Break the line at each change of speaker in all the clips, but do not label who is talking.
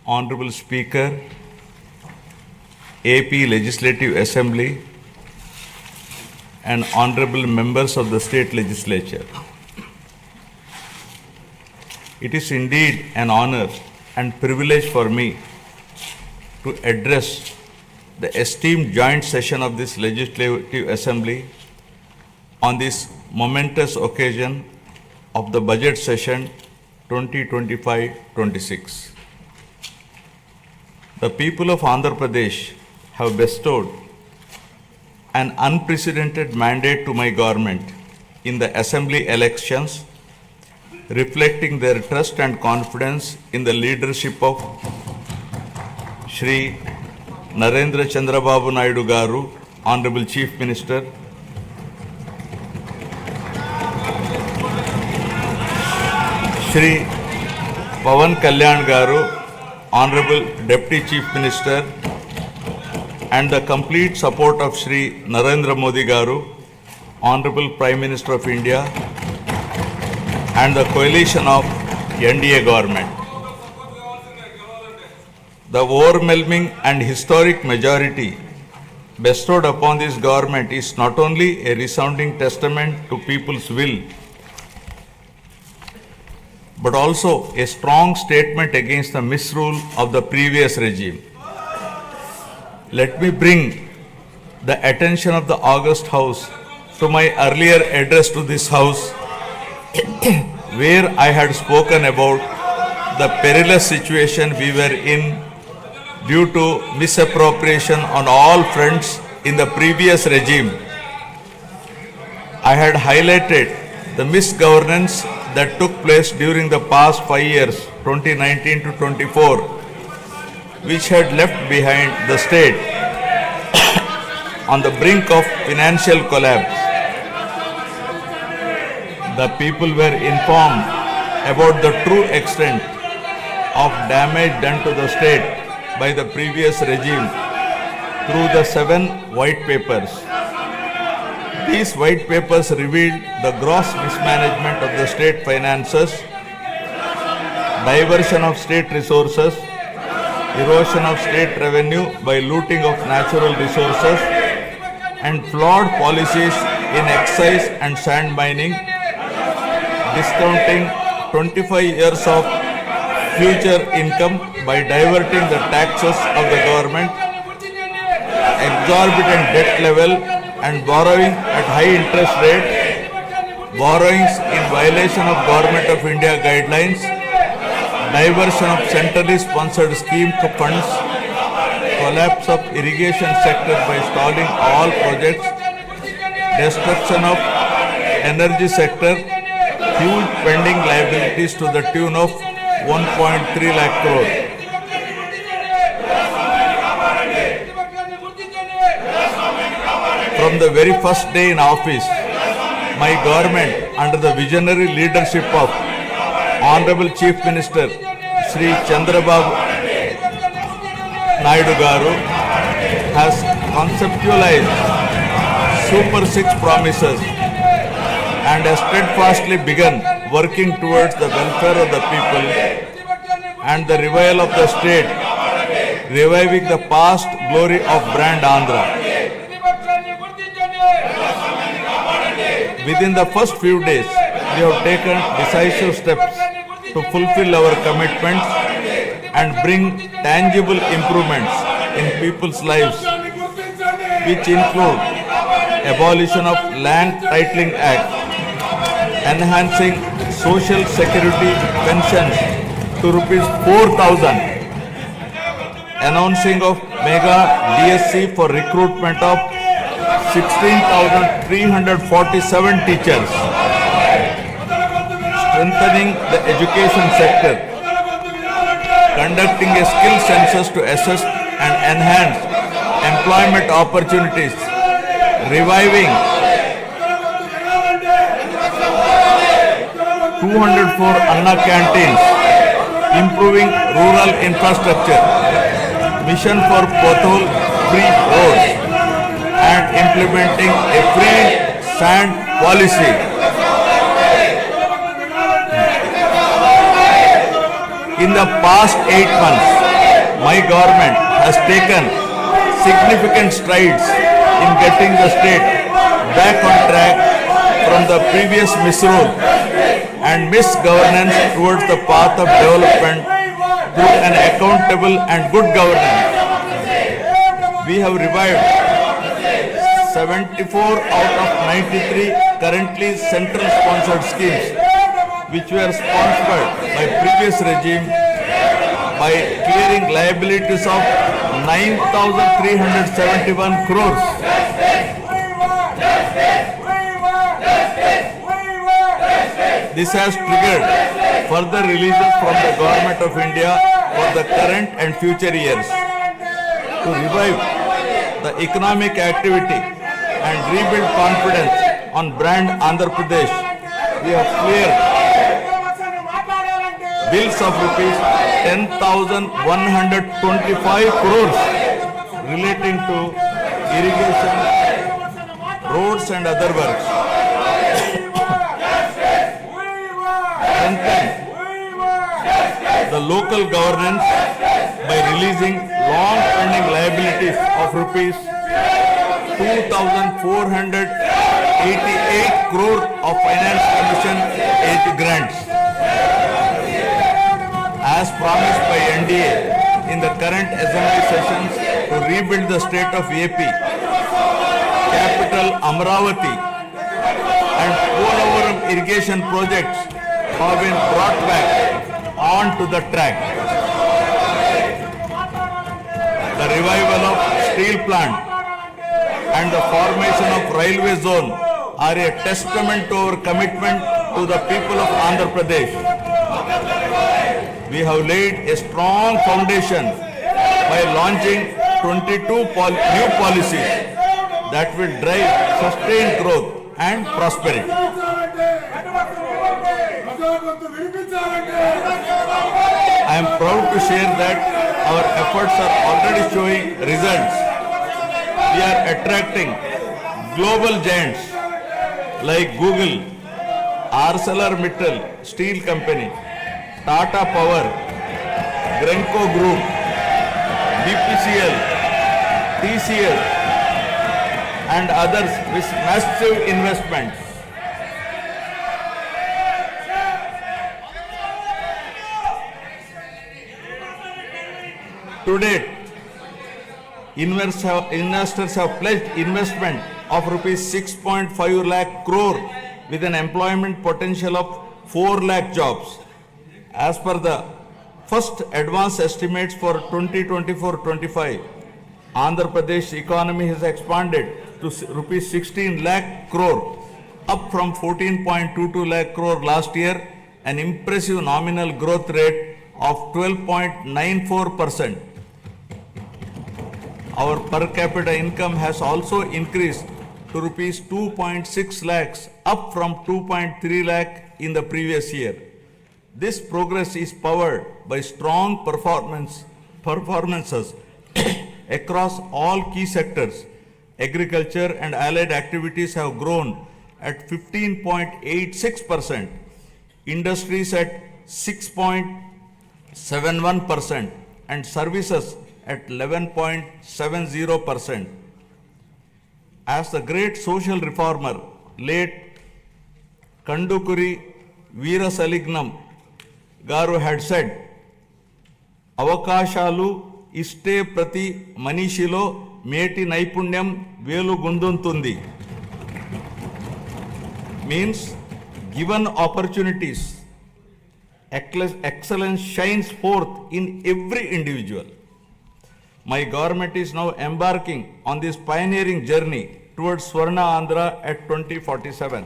Honorable Speaker, AP Legislative Assembly, and honorable members of the state legislature. It is indeed an honor and privilege for me to address the esteemed joint session of this Legislative Assembly on this momentous occasion of the budget session 2025-26. The people of Andhra Pradesh have bestowed an unprecedented mandate to my government in the assembly elections, reflecting their trust and confidence in the leadership of Shri Narendra Chandrababu Naidu Garu, Honorable Chief Minister, Shri Pawan Kalyan Garu, Honorable Deputy Chief Minister, and the complete support of Shri Narendra Modi Garu, Honorable Prime Minister of India, and the coalition of NDA government. The overwhelming and historic majority bestowed upon this government is not only a resounding testament to people's will, but also a strong statement against the misrule of the previous regime. Let me bring the attention of the August House to my earlier address to this House, where I had spoken about the perilous situation we were in due to misappropriation on all fronts in the previous regime. I had highlighted the misgovernance that took place during the past 5 years, 2019 to 24, which had left behind the state on the brink of financial collapse. The people were informed about the true extent of damage done to the state by the previous regime through the 7 white papers. These white papers revealed the gross mismanagement of the state finances, diversion of state resources, erosion of state revenue by looting of natural resources, and flawed policies in excise and sand mining, discounting 25 years of future income by diverting the taxes of the government, exorbitant debt level and borrowing at high interest rate, borrowings in violation of Government of India guidelines, diversion of centrally sponsored scheme funds, collapse of irrigation sector by stalling all projects, destruction of energy sector, huge pending liabilities to the tune of 1.3 lakh crore. From the very first day in office, my government, under the visionary leadership of Honorable Chief Minister Shri Chandrababu Naidu Garu, has conceptualized Super 6 promises and has steadfastly begun working towards the welfare of the people and the revival of the state, reviving the past glory of brand Andhra. Within the first few days, we have taken decisive steps to fulfill our commitments and bring tangible improvements in people's lives, which include abolition of Land Titling Act, enhancing social security pensions to rupees 4,000, announcing of mega DSC for recruitment of 16,347 teachers, strengthening the education sector, conducting a skill census to assess and enhance employment opportunities, reviving 204 Anna canteens, improving rural infrastructure, mission for pothole-free roads, and implementing a free sand policy. In the past 8 months, My government has taken significant strides in getting the state back on track from the previous misrule and misgovernance towards the path of development through an accountable and good governance. We have revived 74 out of 93 currently central sponsored schemes which were sponsored by previous regime by clearing liabilities of 9,371 crores. This has triggered further releases from the Government of India for the current and future years. To revive the economic activity and rebuild confidence on brand Andhra Pradesh, we have cleared bills of rupees 10,125 crores relating to irrigation, roads and other works. Strengthen the local governance by releasing long-pending liabilities of rupees 2,488 crore of finance commission age grants. As promised by NDA in the current assembly sessions to rebuild the state of AP, capital Amravati and Polavaram irrigation projects have been brought back onto the track. The revival of steel plant and the formation of railway zone are a testament to our commitment to the people of Andhra Pradesh. We have laid a strong foundation by launching 22 new policies that will drive sustained growth and prosperity. I am proud to share that our efforts are already showing results. We are attracting global giants like Google, ArcelorMittal Steel Company, Tata Power, Grenco Group, BPCL, TCL and others with massive investments. To date, investors have pledged investment of rupees 6.5 lakh crore with an employment potential of 4 lakh jobs. As per the first advance estimates for 2024-25, Andhra Pradesh economy has expanded to rupees 16 lakh crore, up from 14.22 lakh crore last year, an impressive nominal growth rate of 12.94%. Our per capita income has also increased to rupees 2.6 lakhs, up from 2.3 lakh in the previous year. This progress is powered by strong performances across all key sectors. Agriculture and allied activities have grown at 15.86%, industries at 6.71%, and services at 11.70%. As the great social reformer, late Kandukuri Veerasalignam Garu had said, Avakashalu iste prati manishilo meti naipunyam velu gunduntundi. Means, given opportunities, excellence shines forth in every individual. My government is now embarking on this pioneering journey towards Swachh Andhra at 2047.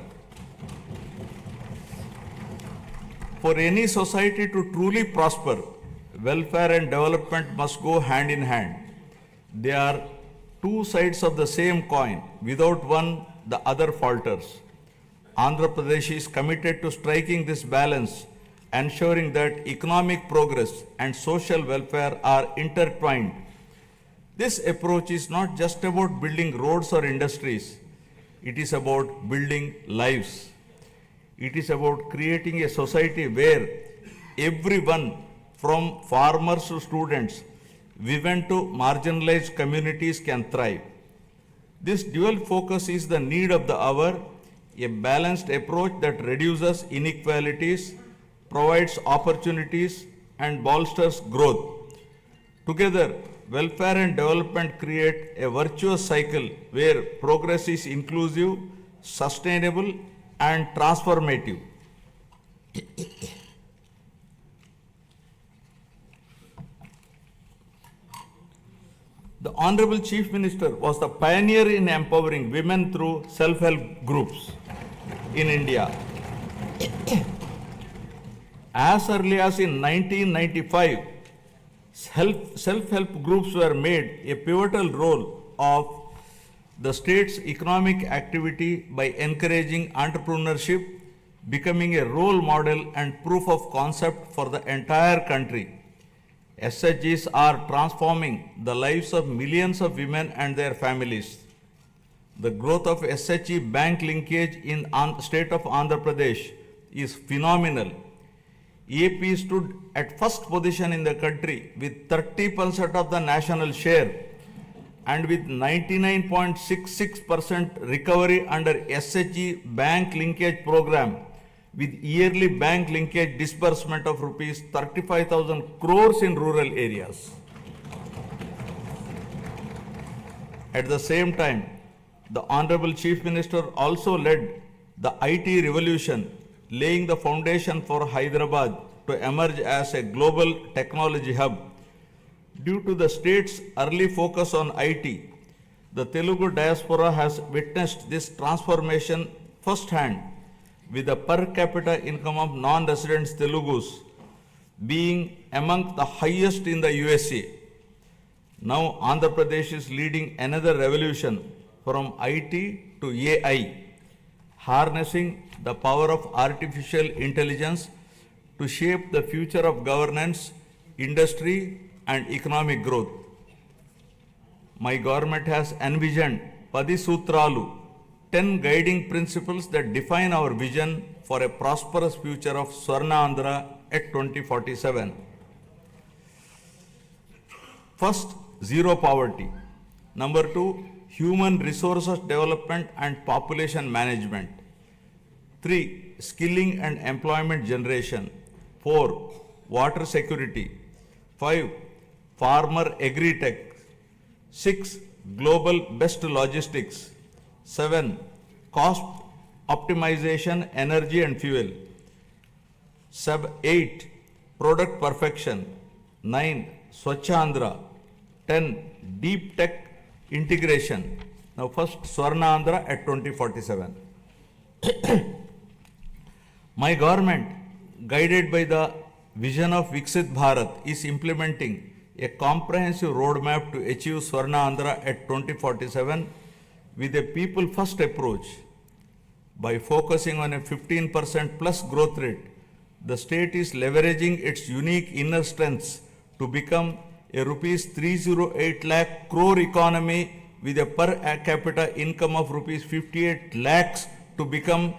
For any society to truly prosper, welfare and development must go hand in hand. They are two sides of the same coin. Without one, the other falters. Andhra Pradesh is committed to striking this balance, ensuring that economic progress and social welfare are intertwined. This approach is not just about building roads or industries. It is about building lives. It is about creating a society where everyone, from farmers to students, women to marginalized communities can thrive. This dual focus is the need of the hour, a balanced approach that reduces inequalities, provides opportunities, and bolsters growth. Together, welfare and development create a virtuous cycle where progress is inclusive, sustainable, and transformative. The Honorable Chief Minister was the pioneer in empowering women through self-help groups in India. As early as in 1995, self-help groups were made a pivotal role of the state's economic activity by encouraging entrepreneurship, becoming a role model and proof of concept for the entire country. SHGs are transforming the lives of millions of women and their families. The growth of SHG bank linkage in state of Andhra Pradesh is phenomenal. AP stood at first position in the country with 30% of the national share and with 99.66% recovery under SHG bank linkage program, with yearly bank linkage disbursement of rupees 35,000 crores in rural areas. At the same time, the Honorable Chief Minister also led the IT revolution, laying the foundation for Hyderabad to emerge as a global technology hub. Due to the state's early focus on IT, the Telugu diaspora has witnessed this transformation firsthand, with the per capita income of non-resident Telugus being among the highest in the USA. Now Andhra Pradesh is leading another revolution from IT to AI, harnessing the power of artificial intelligence to shape the future of governance, industry, and economic growth. My government has envisioned Padi Sutralu, 10 guiding principles that define our vision for a prosperous future of Swarna Andhra at 2047. First, zero poverty. Number 2, human resources development and population management. 3, skilling and employment generation. 4, water security. 5, farmer agritech. 6, global best logistics. 7, cost optimization, energy and fuel. 8, product perfection. 9, Swachh Andhra. 10, deep tech integration. Now first, Swarna Andhra at 2047. My government, guided by the vision of Viksit Bharat, is implementing a comprehensive roadmap to achieve Swarna Andhra at 2047 with a people-first approach. By focusing on a 15% plus growth rate, the state is leveraging its unique inner strengths to become a rupees 308 lakh crore economy with a per capita income of rupees 58 lakhs to become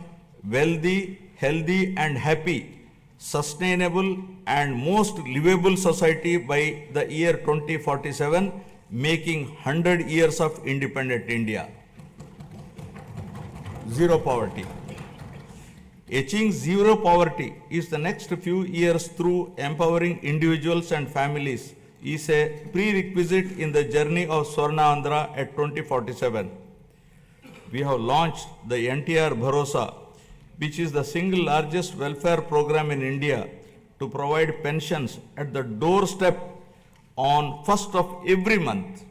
wealthy, healthy and happy, sustainable and most livable society by the year 2047, making 100 years of independent India. Zero poverty. Achieving zero poverty is the next few years through empowering individuals and families is a prerequisite in the journey of Swarna Andhra at 2047. We have launched the NTR Bharosa, which is the single largest welfare program in India to provide pensions at the doorstep on 1st of every month.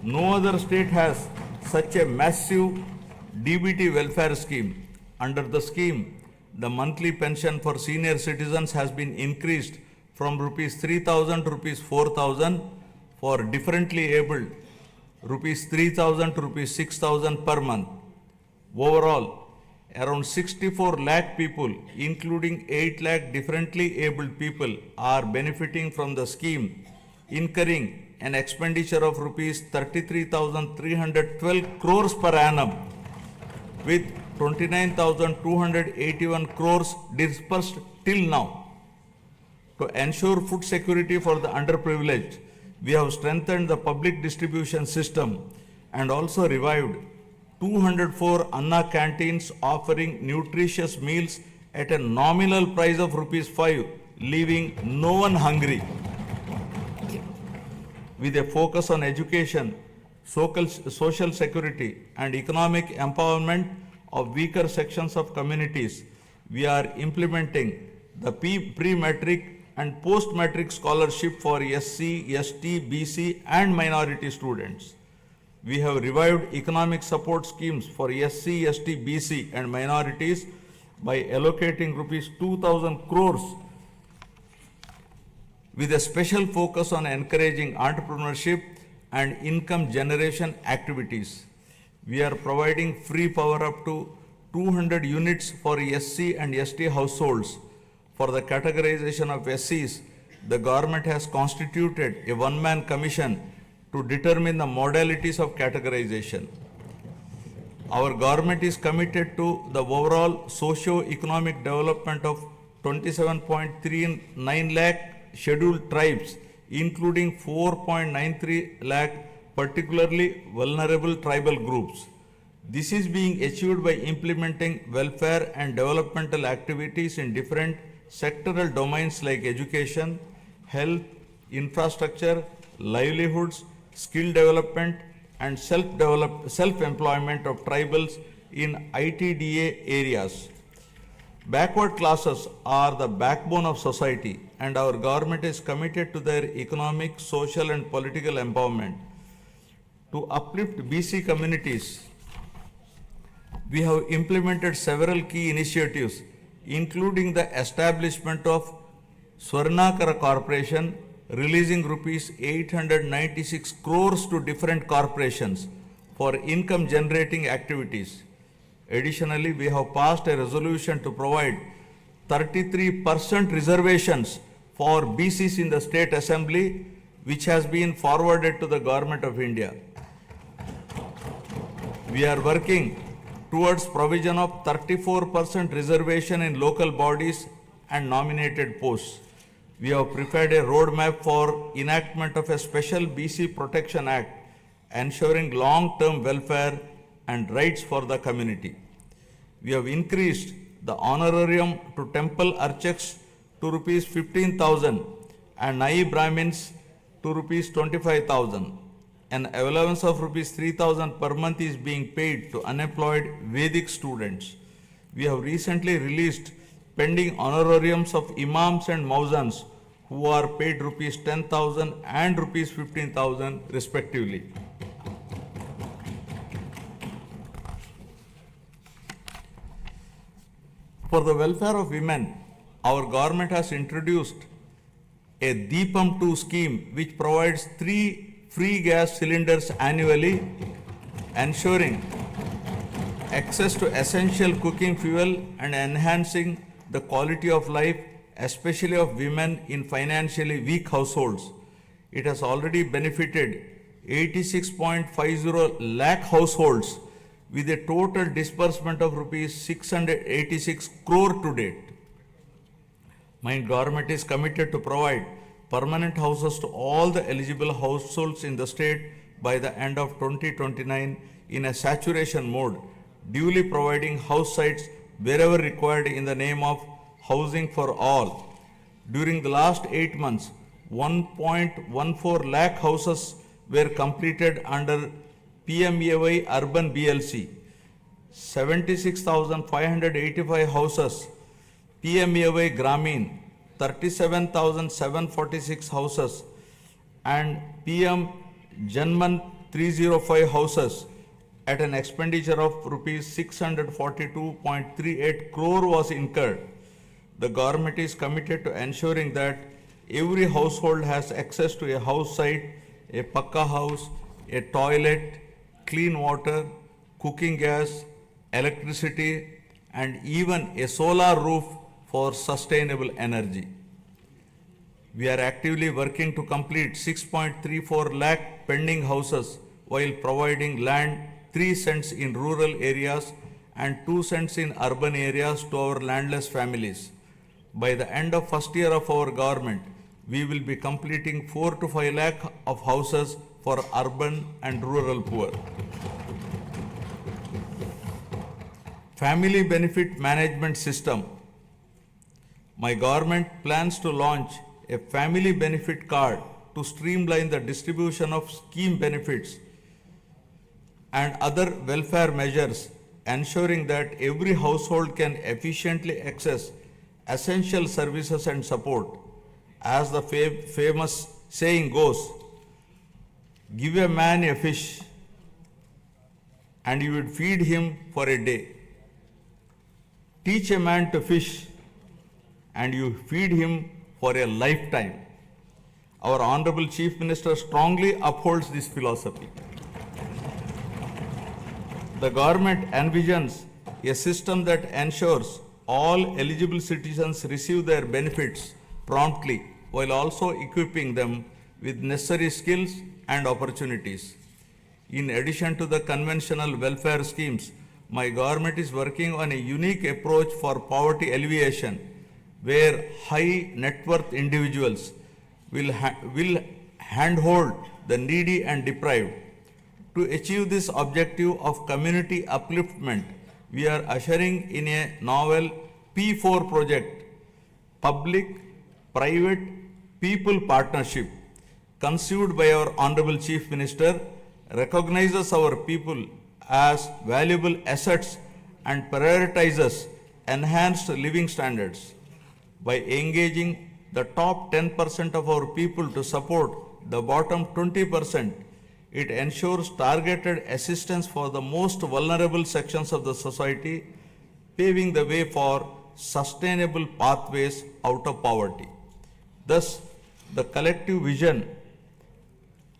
No other state has such a massive DBT welfare scheme. Under the scheme, the monthly pension for senior citizens has been increased from rupees 3,000 to rupees 4,000, for differently abled rupees 3,000 to rupees 6,000 per month. Overall, around 64 lakh people, including 8 lakh differently abled people, are benefiting from the scheme, incurring an expenditure of rupees 33,312 crores per annum, with 29,281 crores disbursed till now. To ensure food security for the underprivileged, We have strengthened the public distribution system and also revived 204 Anna canteens offering nutritious meals at a nominal price of rupees 5, leaving no one hungry. With a focus on education, social security, and economic empowerment of weaker sections of communities, we are implementing the pre-matric and post-matric scholarship for SC, ST, BC, and minority students. We have revived economic support schemes for SC, ST, BC, and minorities by allocating rupees 2,000 crores with a special focus on encouraging entrepreneurship and income generation activities. We are providing free power up to 200 units for SC and ST households. For the categorization of SCs, the government has constituted a one-man commission to determine the modalities of categorization. Our government is committed to the overall socio-economic development of 27.39 lakh scheduled tribes, including 4.93 lakh particularly vulnerable tribal groups. This is being achieved by implementing welfare and developmental activities in different sectoral domains like education, health, infrastructure, livelihoods, skill development, and self-employment of tribals in ITDA areas. Backward classes are the backbone of society, and our government is committed to their economic, social, and political empowerment. To uplift BC communities, we have implemented several key initiatives, including the establishment of Swarnakara Corporation, releasing rupees 896 crores to different corporations for income generating activities. Additionally, we have passed a resolution to provide 33% reservations for BCs in the State Assembly, which has been forwarded to the Government of India. We are working towards provision of 34% reservation in local bodies and nominated posts. We have prepared a roadmap for enactment of a special BC Protection Act, ensuring long-term welfare and rights for the community. We have increased the honorarium to temple archaks to rupees 15,000 and Nai Brahmins to rupees 25,000. An allowance of rupees 3,000 per month is being paid to unemployed Vedic students. We have recently released pending honorariums of imams and mauzans who are paid rupees 10,000 and rupees 15,000 respectively. For the welfare of women, our government has introduced a Deepam 2 scheme which provides 3 free gas cylinders annually, ensuring access to essential cooking fuel and enhancing the quality of life, especially of women in financially weak households. It has already benefited 86.50 lakh households with a total disbursement of rupees 686 crore to date. My government is committed to provide permanent houses to all the eligible households in the state by the end of 2029 in a saturation mode, duly providing house sites wherever required in the name of housing for all. During the last 8 months, 1.14 lakh houses were completed under PMAY Urban BLC, 76,585 houses PMAY Gramin, 37,746 houses, and PM Janman 305 houses at an expenditure of rupees 642.38 crore was incurred. The government is committed to ensuring that every household has access to a house site, a pakka house, a toilet, clean water, cooking gas, electricity, and even a solar roof for sustainable energy. We are actively working to complete 6.34 lakh pending houses while providing land 3 cents in rural areas and 2 cents in urban areas to our landless families. By the end of first year of our government, we will be completing 4 to 5 lakh of houses for urban and rural poor. Family benefit management system. My government plans to launch a family benefit card to streamline the distribution of scheme benefits and other welfare measures, ensuring that every household can efficiently access essential services and support. As the famous saying goes, give a man a fish and you would feed him for a day. Teach a man to fish and you feed him for a lifetime. Our Honorable Chief Minister strongly upholds this philosophy. The government envisions a system that ensures all eligible citizens receive their benefits promptly while also equipping them with necessary skills and opportunities. In addition to the conventional welfare schemes, my government is working on a unique approach for poverty alleviation, where high net worth individuals will handhold the needy and deprived. To achieve this objective of community upliftment, we are ushering in a novel P4 project, Public Private People Partnership, conceived by our Honorable Chief Minister, recognizes our people as valuable assets and prioritizes enhanced living standards. By engaging the top 10% of our people to support the bottom 20%, it ensures targeted assistance for the most vulnerable sections of the society, paving the way for sustainable pathways out of poverty. Thus, the collective vision,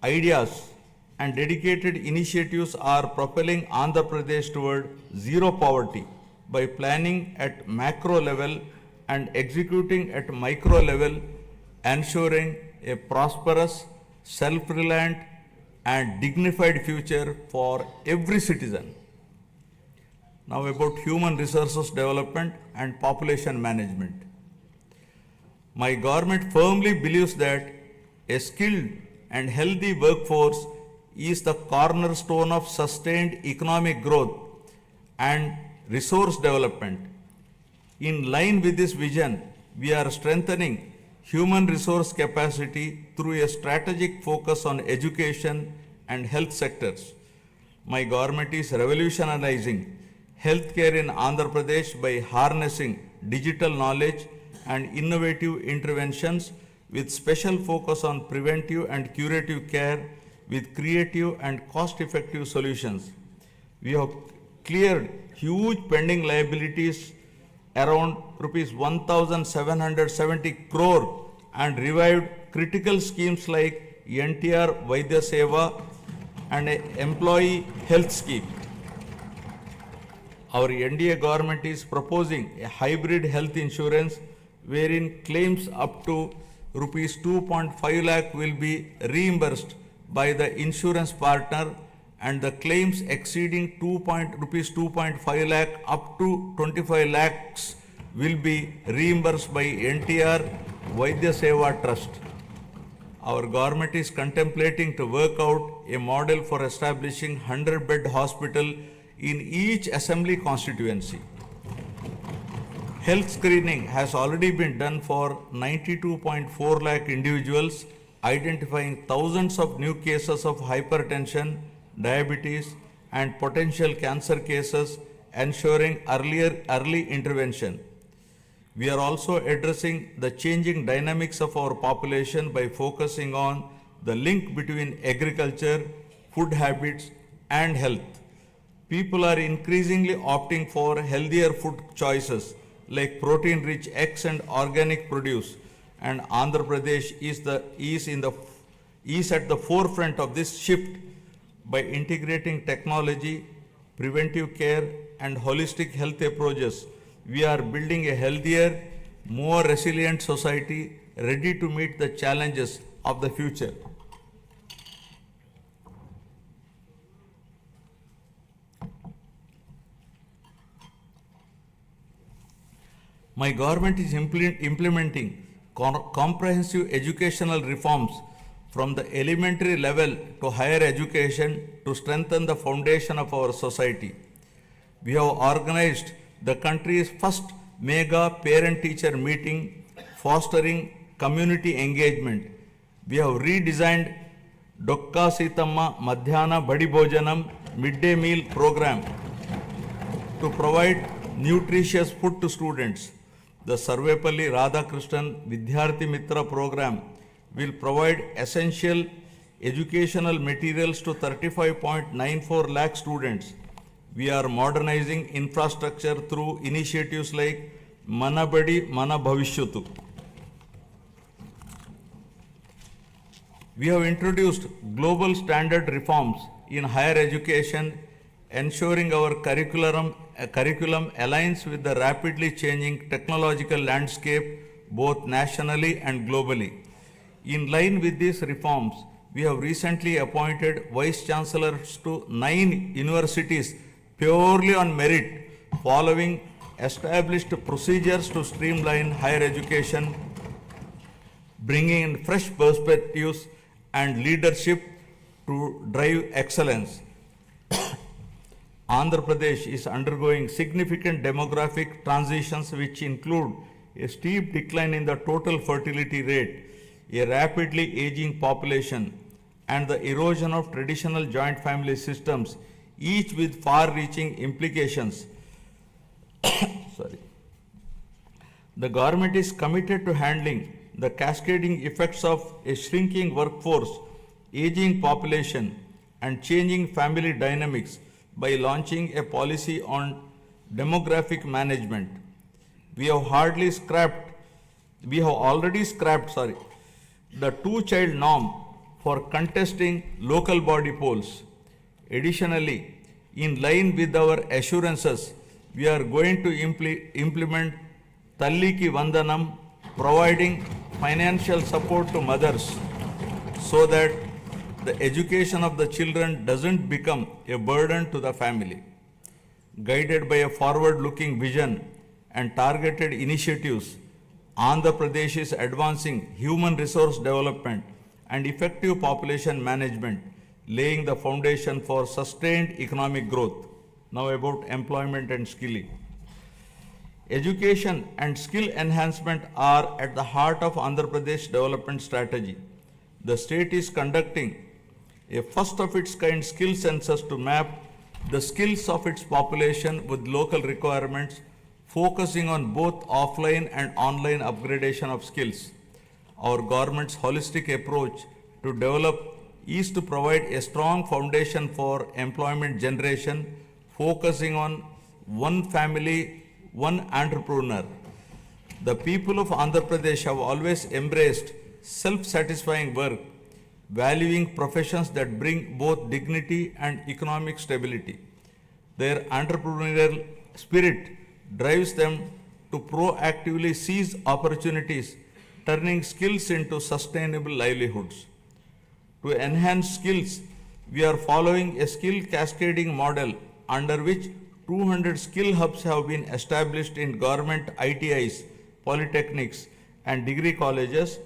ideas, and dedicated initiatives are propelling Andhra Pradesh toward zero poverty by planning at macro level and executing at micro level, ensuring a prosperous, self-reliant, and dignified future for every citizen. Now about human resources development and population management. My government firmly believes that a skilled and healthy workforce is the cornerstone of sustained economic growth and resource development. In line with this vision, we are strengthening human resource capacity through a strategic focus on education and health sectors. My government is revolutionizing healthcare in Andhra Pradesh by harnessing digital knowledge and innovative interventions with special focus on preventive and curative care with creative and cost-effective solutions. We have cleared huge pending liabilities around rupees 1,770 crore and revived critical schemes like NTR Vaidya Seva and an employee health scheme. Our NDA government is proposing a hybrid health insurance wherein claims up to rupees 2.5 lakh will be reimbursed by the insurance partner and the claims exceeding rupees 2.5 lakh up to 25 lakhs will be reimbursed by NTR Vaidya Seva Trust. Our government is contemplating to work out a model for establishing 100-bed hospital in each assembly constituency. Health screening has already been done for 92.4 lakh individuals, identifying thousands of new cases of hypertension, diabetes, and potential cancer cases, ensuring early intervention. We are also addressing the changing dynamics of our population by focusing on the link between agriculture, food habits, and health. People are increasingly opting for healthier food choices like protein-rich eggs and organic produce, and Andhra Pradesh is at the forefront of this shift by integrating technology, preventive care, and holistic health approaches. We are building a healthier, more resilient society ready to meet the challenges of the future. My government is implementing comprehensive educational reforms from the elementary level to higher education to strengthen the foundation of our society. We have organized the country's first mega parent-teacher meeting, fostering community engagement. We have redesigned Dokka Sitamma Madhyana Badi Bhojanam midday meal program to provide nutritious food to students. The Sarvepalli Radhakrishnan Vidyarthi Mitra program will provide essential educational materials to 35.94 lakh students. We are modernizing infrastructure through initiatives like Mana Badi Mana Bhavishyatu. We have introduced global standard reforms in higher education, ensuring our curriculum aligns with the rapidly changing technological landscape both nationally and globally. In line with these reforms, we have recently appointed vice chancellors to 9 universities purely on merit, following established procedures to streamline higher education, bringing in fresh perspectives and leadership to drive excellence. Andhra Pradesh is undergoing significant demographic transitions which include a steep decline in the total fertility rate, a rapidly aging population, and the erosion of traditional joint family systems, each with far-reaching implications. The government is committed to handling the cascading effects of a shrinking workforce, aging population, and changing family dynamics by launching a policy on demographic management. We have already scrapped the two-child norm for contesting local body polls. Additionally, in line with our assurances, we are going to implement Talliki Vandanam, providing financial support to mothers so that the education of the children doesn't become a burden to the family. Guided by a forward-looking vision and targeted initiatives, Andhra Pradesh is advancing human resource development and effective population management, laying the foundation for sustained economic growth. Now about employment and skilling. Education and skill enhancement are at the heart of Andhra Pradesh development strategy. The state is conducting a first of its kind skill census to map the skills of its population with local requirements, focusing on both offline and online upgradation of skills. Our government's holistic approach to develop is to provide a strong foundation for employment generation, focusing on one family, one entrepreneur. The people of Andhra Pradesh have always embraced self-satisfying work, valuing professions that bring both dignity and economic stability. Their entrepreneurial spirit drives them to proactively seize opportunities, turning skills into sustainable livelihoods. To enhance skills, we are following a skill cascading model under which 200 skill hubs have been established in government ITIs, polytechnics, and degree colleges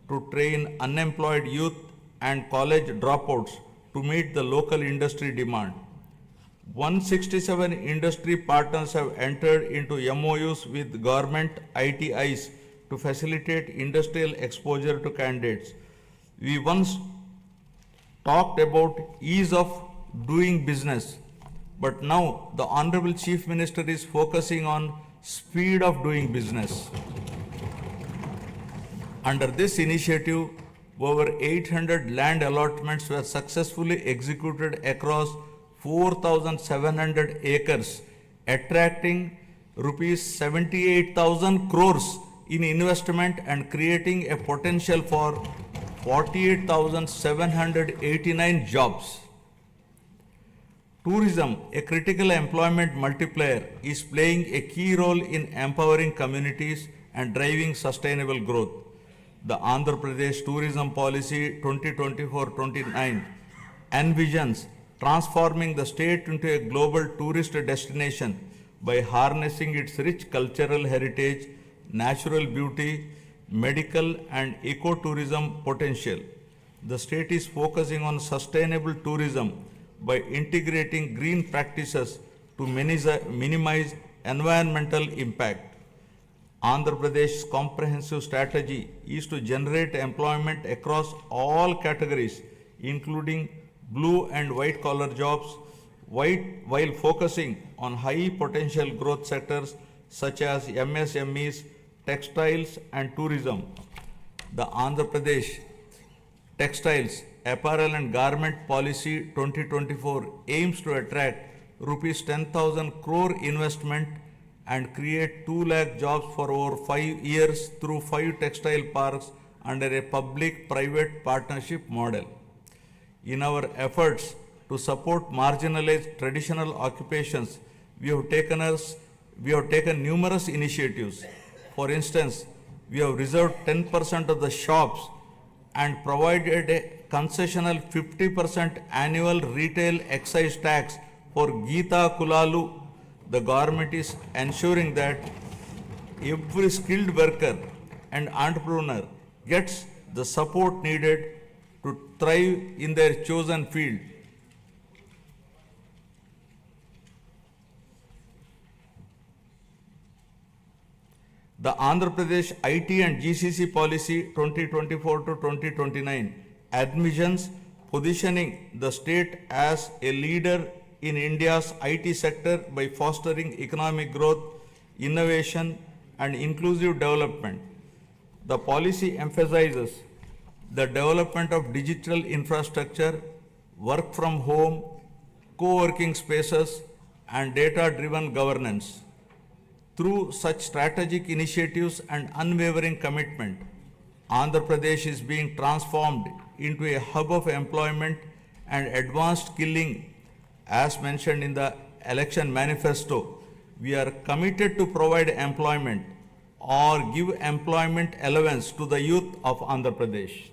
to train unemployed youth and college dropouts to meet the local industry demand. 167 industry partners have entered into MOUs with government ITIs to facilitate industrial exposure to candidates. We once talked about ease of doing business, but now the Honorable Chief Minister is focusing on speed of doing business. Under this initiative, over 800 land allotments were successfully executed across 4,700 acres, attracting rupees 78,000 crores in investment and creating a potential for 48,789 jobs. Tourism, a critical employment multiplier, is playing a key role in empowering communities and driving sustainable growth. The Andhra Pradesh Tourism Policy 2024-29 envisions transforming the state into a global tourist destination by harnessing its rich cultural heritage, natural beauty, medical, and ecotourism potential. The state is focusing on sustainable tourism by integrating green practices to minimize environmental impact. Andhra Pradesh's comprehensive strategy is to generate employment across all categories, including blue and white collar jobs, while focusing on high potential growth sectors such as MSMEs, textiles, and tourism. The Andhra Pradesh Textiles, Apparel and Garment Policy 2024 aims to attract rupees 10,000 crore investment and create 2 lakh jobs for over 5 years through 5 textile parks under a public-private partnership model. In our efforts to support marginalized traditional occupations, we have taken numerous initiatives. For instance, we have reserved 10% of the shops and provided a concessional 50% annual retail excise tax for Geeta Kulalu. The government is ensuring that every skilled worker and entrepreneur gets the support needed to thrive in their chosen field. The Andhra Pradesh IT and GCC Policy 2024 to 2029 admissions positioning the state as a leader in India's IT sector by fostering economic growth, innovation, and inclusive development. The policy emphasizes the development of digital infrastructure, work from home, co-working spaces, and data-driven governance. Through such strategic initiatives and unwavering commitment, Andhra Pradesh is being transformed into a hub of employment and advanced skilling. As mentioned in the election manifesto, we are committed to provide employment or give employment allowance to the youth of Andhra Pradesh.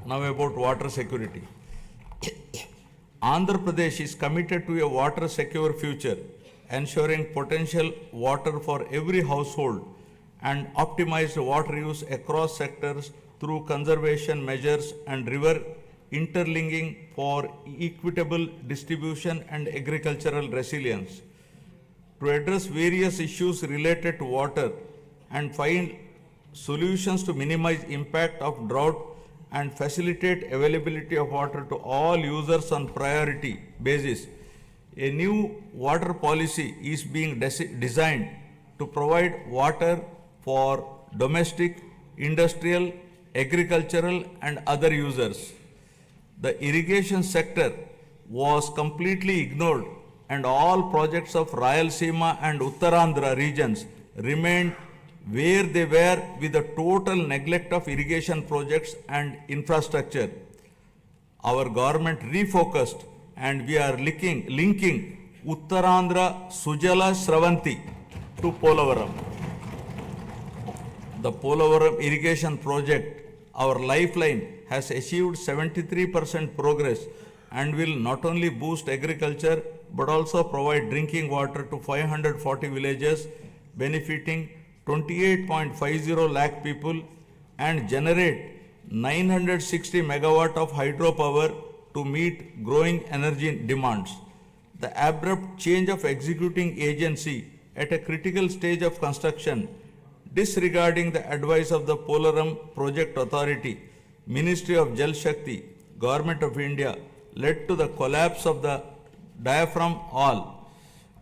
Now about water security. Andhra Pradesh is committed to a water secure future, ensuring potential water for every household and optimized water use across sectors through conservation measures and river interlinking for equitable distribution and agricultural resilience. To address various issues related to water and find solutions to minimize impact of drought and facilitate availability of water to all users on priority basis, a new water policy is being designed to provide water for domestic, industrial, agricultural, and other users. The irrigation sector was completely ignored, and all projects of Rayalaseema and Uttarandhra regions remained where they were with the total neglect of irrigation projects and infrastructure. Our government refocused and we are linking Uttarandhra Sujala Sravanti to Polavaram. The Polavaram irrigation project, our lifeline, has achieved 73% progress and will not only boost agriculture but also provide drinking water to 540 villages, benefiting 28.50 lakh people and generate 960 megawatt of hydropower to meet growing energy demands. The abrupt change of executing agency at a critical stage of construction, disregarding the advice of the Polavaram Project Authority, Ministry of Jal Shakti, Government of India, led to the collapse of the diaphragm wall,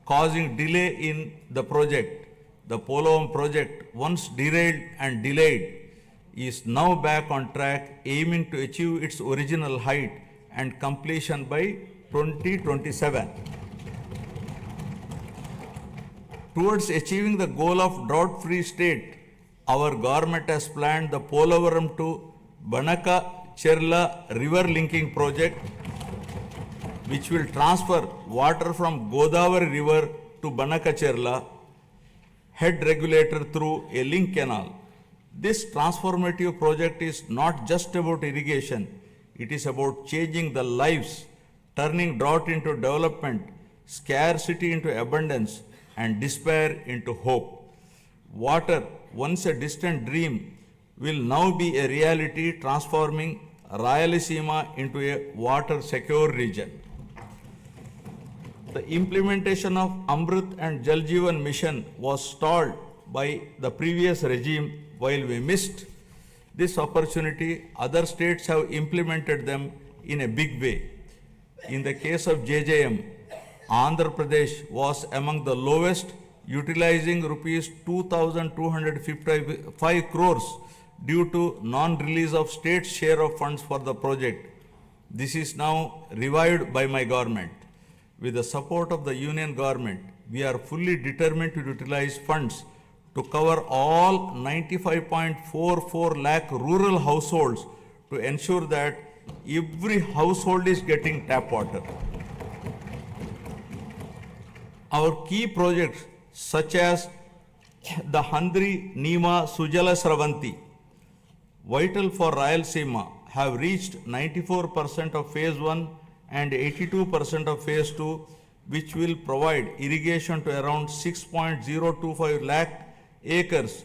causing delay in the project. The Polavaram project, once derailed and delayed, is now back on track, aiming to achieve its original height and completion by 2027. Towards achieving the goal of drought-free state, our government has planned the Polavaram to Banaka-Cherla river linking project, which will transfer water from Godavari river to Banaka-Cherla head regulator through a link canal. This transformative project is not just about irrigation, it is about changing the lives, turning drought into development, scarcity into abundance, and despair into hope. Water once a distant dream, will now be a reality, transforming Rayalaseema into a water-secure region. The implementation of Amrit and Jal Jeevan mission was stalled by the previous regime. While we missed this opportunity, other states have implemented them in a big way. In the case of JJM, Andhra Pradesh was among the lowest, utilizing rupees 2,255 crores due to non-release of state's share of funds for the project. This is now revived by my government. With the support of the union government, we are fully determined to utilize funds to cover all 95.44 lakh rural households to ensure that every household is getting tap water. Our key projects such as the Handri Nima Sujala Sravanti, vital for Rayalaseema, have reached 94% of phase 1 and 82% of phase 2, which will provide irrigation to around 6.025 lakh acres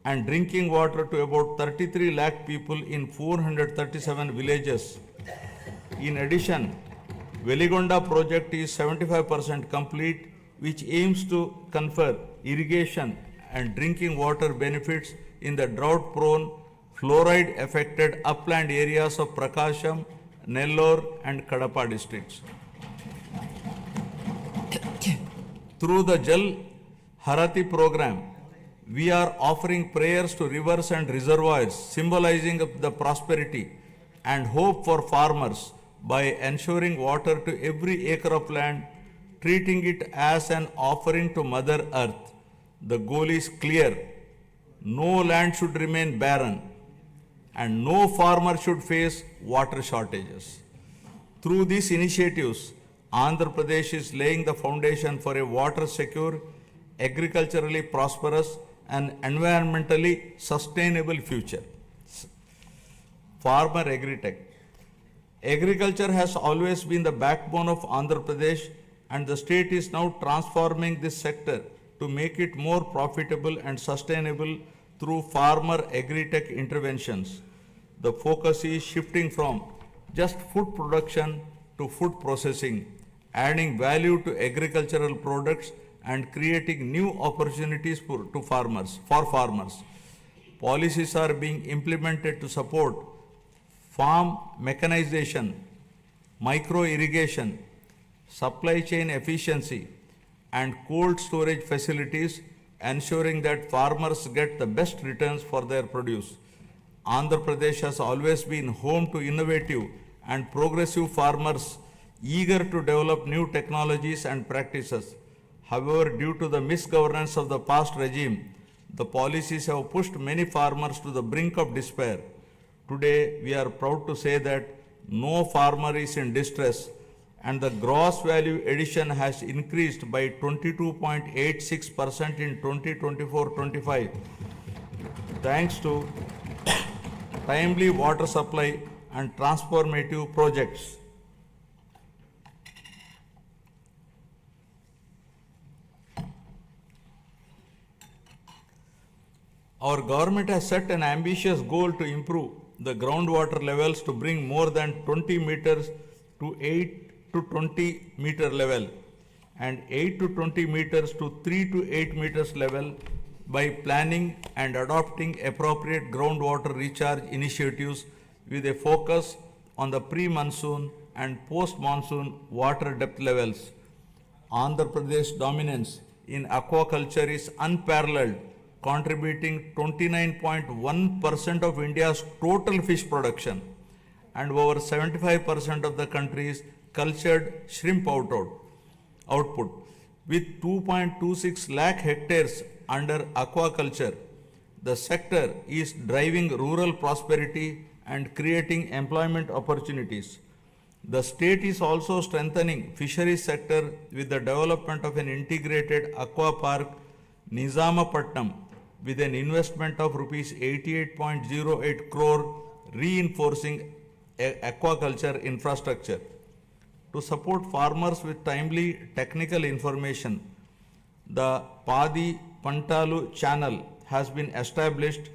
and drinking water to about 33 lakh people in 437 villages. In addition, Veligonda project is 75% complete, which aims to confer irrigation and drinking water benefits in the drought-prone, fluoride-affected upland areas of Prakasham, Nellore and Kadapa districts. Through the Jal Harati program, we are offering prayers to rivers and reservoirs, symbolizing the prosperity and hope for farmers by ensuring water to every acre of land, treating it as an offering to Mother Earth. The goal is clear. No land should remain barren and no farmer should face water shortages. Through these initiatives, Andhra Pradesh is laying the foundation for a water-secure, agriculturally prosperous and environmentally sustainable future. Farmer agritech. Agriculture has always been the backbone of Andhra Pradesh, and the state is now transforming this sector to make it more profitable and sustainable through farmer agritech interventions. The focus is shifting from just food production to food processing, adding value to agricultural products and creating new opportunities for farmers. Policies are being implemented to support farm mechanization, micro irrigation, supply chain efficiency, and cold storage facilities, ensuring that farmers get the best returns for their produce. Andhra Pradesh has always been home to innovative and progressive farmers eager to develop new technologies and practices. However, due to the misgovernance of the past regime, the policies have pushed many farmers to the brink of despair. Today, we are proud to say that no farmer is in distress, and the gross value addition has increased by 22.86% in 2024-25, thanks to timely water supply and transformative projects. Our government has set an ambitious goal to improve the groundwater levels to bring more than 20 meters to 8 to 20 meter level and 8 to 20 meters to 3 to 8 meters level by planning and adopting appropriate groundwater recharge initiatives with a focus on the pre-monsoon and post-monsoon water depth levels. Andhra Pradesh dominance in aquaculture is unparalleled, contributing 29.1% of India's total fish production and over 75% of the country's cultured shrimp output. With 2.26 lakh hectares under aquaculture, the sector is driving rural prosperity and creating employment opportunities. The state is also strengthening fisheries sector with the development of an integrated aqua park, Nizamapatnam, with an investment of rupees 88.08 crore, reinforcing aquaculture infrastructure. To support farmers with timely technical information, the Padi Pantalu channel has been established,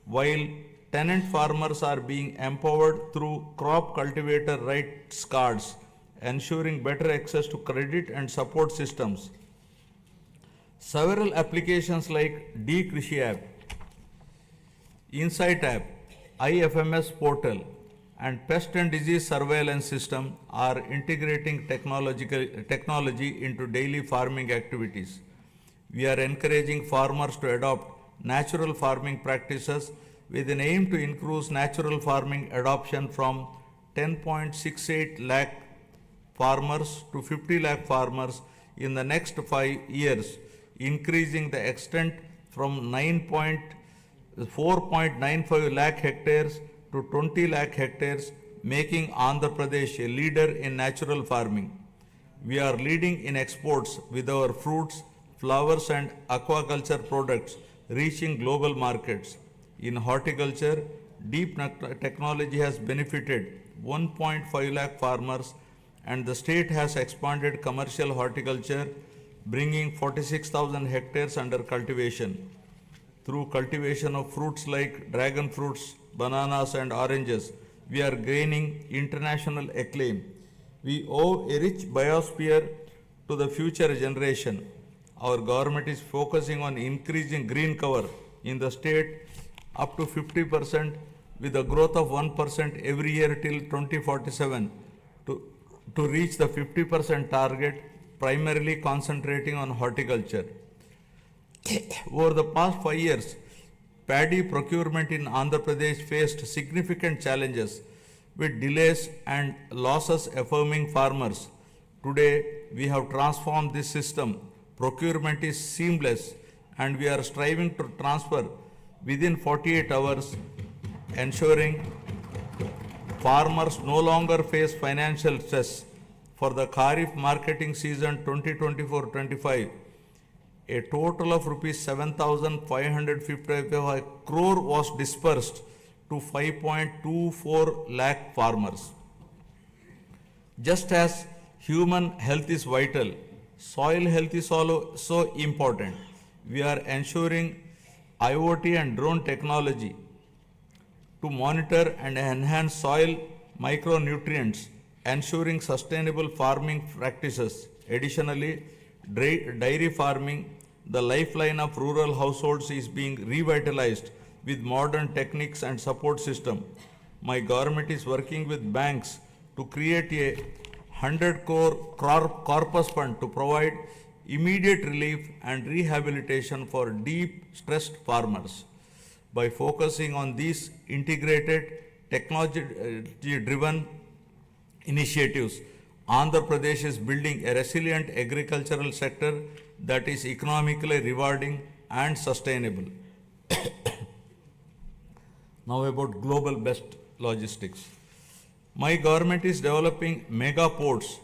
while tenant farmers are being empowered through crop cultivator rights cards, ensuring better access to credit and support systems. Several applications like D-Krishi app, Insight app, IFMS portal, and pest and disease surveillance system are integrating technology into daily farming activities. We are encouraging farmers to adopt natural farming practices with an aim to increase natural farming adoption from 10.68 lakh farmers to 50 lakh farmers in the next 5 years, increasing the extent from 4.95 lakh hectares to 20 lakh hectares, making Andhra Pradesh a leader in natural farming. We are leading in exports with our fruits, flowers and aquaculture products reaching global markets. In horticulture, deep technology has benefited 1.5 lakh farmers, and the state has expanded commercial horticulture, bringing 46,000 hectares under cultivation. Through cultivation of fruits like dragon fruits, bananas and oranges, we are gaining international acclaim. We owe a rich biosphere to the future generation. Our government is focusing on increasing green cover in the state up to 50% with a growth of 1% every year till 2047 to reach the 50% target, primarily concentrating on horticulture. Over the past 5 years, paddy procurement in Andhra Pradesh faced significant challenges with delays and losses affirming farmers. Today, we have transformed this system. Procurement is seamless and we are striving to transfer within 48 hours, ensuring farmers no longer face financial stress. For the Kharif marketing season 2024-25, a total of rupees 7,555 crore was dispersed to 5.24 lakh farmers. Just as human health is vital, soil health is also important. We are ensuring IoT and drone technology to monitor and enhance soil micronutrients, ensuring sustainable farming practices. Additionally, dairy farming, the lifeline of rural households, is being revitalized with modern techniques and support system. My government is working with banks to create a 100 crore corpus fund to provide immediate relief and rehabilitation for deep stressed farmers. By focusing on these integrated technology driven initiatives, Andhra Pradesh is building a resilient agricultural sector that is economically rewarding and sustainable. Now about global best logistics. My government is developing mega ports,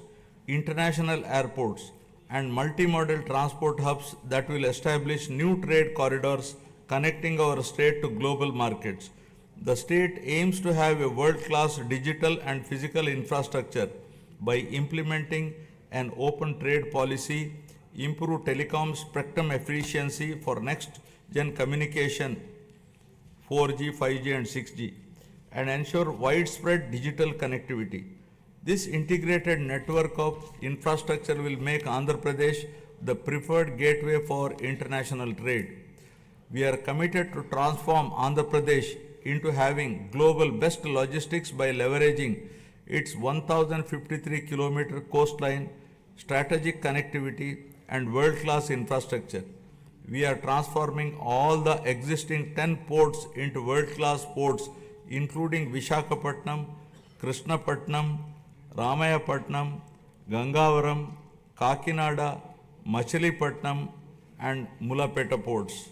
international airports, and multimodal transport hubs that will establish new trade corridors connecting our state to global markets. The state aims to have a world-class digital and physical infrastructure by implementing an open trade policy, improve telecom spectrum efficiency for next-gen communication, 4G, 5G and 6G, and ensure widespread digital connectivity. This integrated network of infrastructure will make Andhra Pradesh the preferred gateway for international trade. We are committed to transform Andhra Pradesh into having global best logistics by leveraging its 1053 kilometer coastline, strategic connectivity, and world-class infrastructure. We are transforming all the existing 10 ports into world-class ports, including Visakhapatnam, Krishnapatnam, Ramayapatnam, Gangavaram, Kakinada, Machilipatnam, and Mulapeta ports.